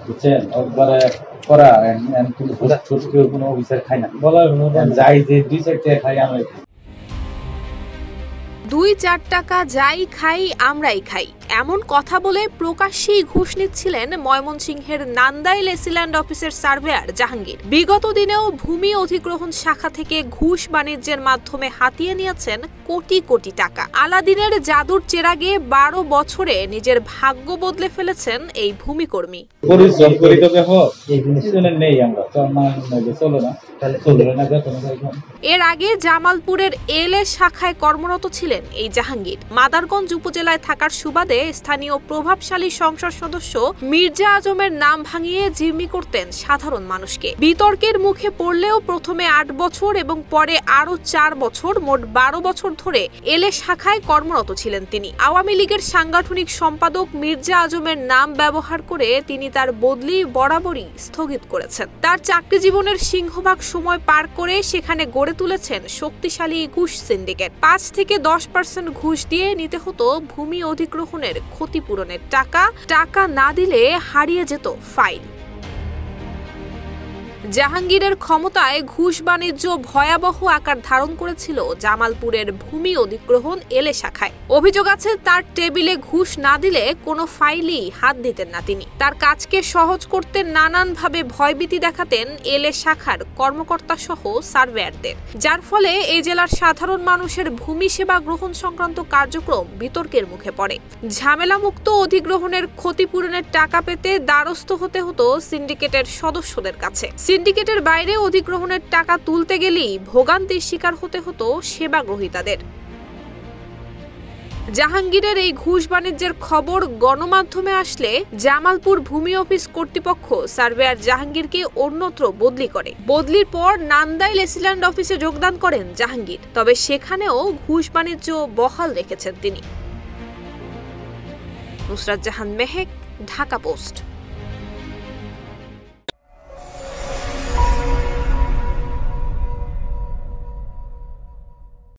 বুঝছেন একবারে করা কিন্তু ছোট কেউ কোনো অফিসার খায় না বলা যাই যে 2-4 টাকা খাই আমি 2-4 টাকা যাই খাই আমরাই খাই এমন কথা বলে প্রকাশ্যেই ঘুষ নিচ্ছিলেন ময়মনসিংহের নান্দাইল এসিল্যান্ড অফিসের সার্ভেয়ার জাহাঙ্গীর। বিগত দিনেও ভূমি অধিগ্রহণ শাখা থেকে ঘুষ বাণিজ্যের মাধ্যমে হাতিয়ে নিয়েছেন কোটি কোটি টাকা। আলাদিনের জাদুর চেরাগে 12 বছরে নিজের ভাগ্য বদলে ফেলেছেন এই ভূমিকর্মী। পরিশ্রম করি তো দেখো এই জিনিসগুলো নেই আমরা চলে না এর আগে জামালপুরের এলএ শাখায় কর্মরত ছিলেন এই জাহাঙ্গীর। মাদারগঞ্জ উপজেলায় থাকার সুবাদে স্থানীয় প্রভাবশালী সংসদ সদস্য মির্জা আজমের নাম ভাঙিয়ে জিম্মি করতেন সাধারণ মানুষকে। বিতর্কের মুখে পড়লেও প্রথমে 8 বছর এবং পরে আরো 4 বছর মোট 12 বছর ধরে এলএ শাখায় কর্মরত ছিলেন তিনি। আওয়ামী লীগের সাংগঠনিক সম্পাদক মির্জা আজমের নাম ব্যবহার করে তিনি তার বদলি বরাবরই স্থগিত করেছেন। তার চাকরি জীবনের সিংহভাগ সময় পার করে সেখানে গড়ে তুলেছেন শক্তিশালী ঘুষ সিন্ডিকেট। 5 থেকে 10% ঘুষ দিয়ে নিতে হতো ভূমি অধিগ্রহণের ক্ষতিপূরণের টাকা। টাকা না দিলে হারিয়ে যেত ফাইল। জাহাঙ্গীরের ক্ষমতায় ঘুষ বাণিজ্য ভয়াবহ আকার ধারণ করেছিল জামালপুরের ভূমি অধিগ্রহণ এলএ শাখায়। অভিযোগ আছে তার টেবিলে ঘুষ না দিলে কোনো ফাইলই হাত দিতেন না তিনি। তার কাজকে সহজ করতে নানানভাবে ভয়ভীতি দেখাতেন এলএ শাখার কর্মকর্তা সহ সার্ভেয়ারদের, যার ফলে এই জেলার সাধারণ মানুষের ভূমি সেবা গ্রহণ সংক্রান্ত কার্যক্রম বিতর্কের মুখে পড়ে। ঝামেলামুক্ত অধিগ্রহণের ক্ষতিপূরণের টাকা পেতে দ্বারস্থ হতে হতো সিন্ডিকেটের সদস্যদের কাছে। সিন্ডিকেটের বাইরে অধিগ্রহণের টাকা তুলতে গেলেই ভোগান্তির শিকার হতে হতো সেবা গ্রহীতাদের। জাহাঙ্গীরের এই ঘুষ বাণিজ্যের খবর গণমাধ্যমে আসলে জামালপুর ভূমি অফিস কর্তৃপক্ষ সার্ভেয়ার জাহাঙ্গীরকে অন্যত্র বদলি করে। বদলির পর নান্দাইল এসিল্যান্ড অফিসে যোগদান করেন জাহাঙ্গীর। তবে সেখানেও ঘুষ বাণিজ্য বহাল রেখেছেন তিনি। নুসরাত জাহান মেহেক, ঢাকা পোস্ট।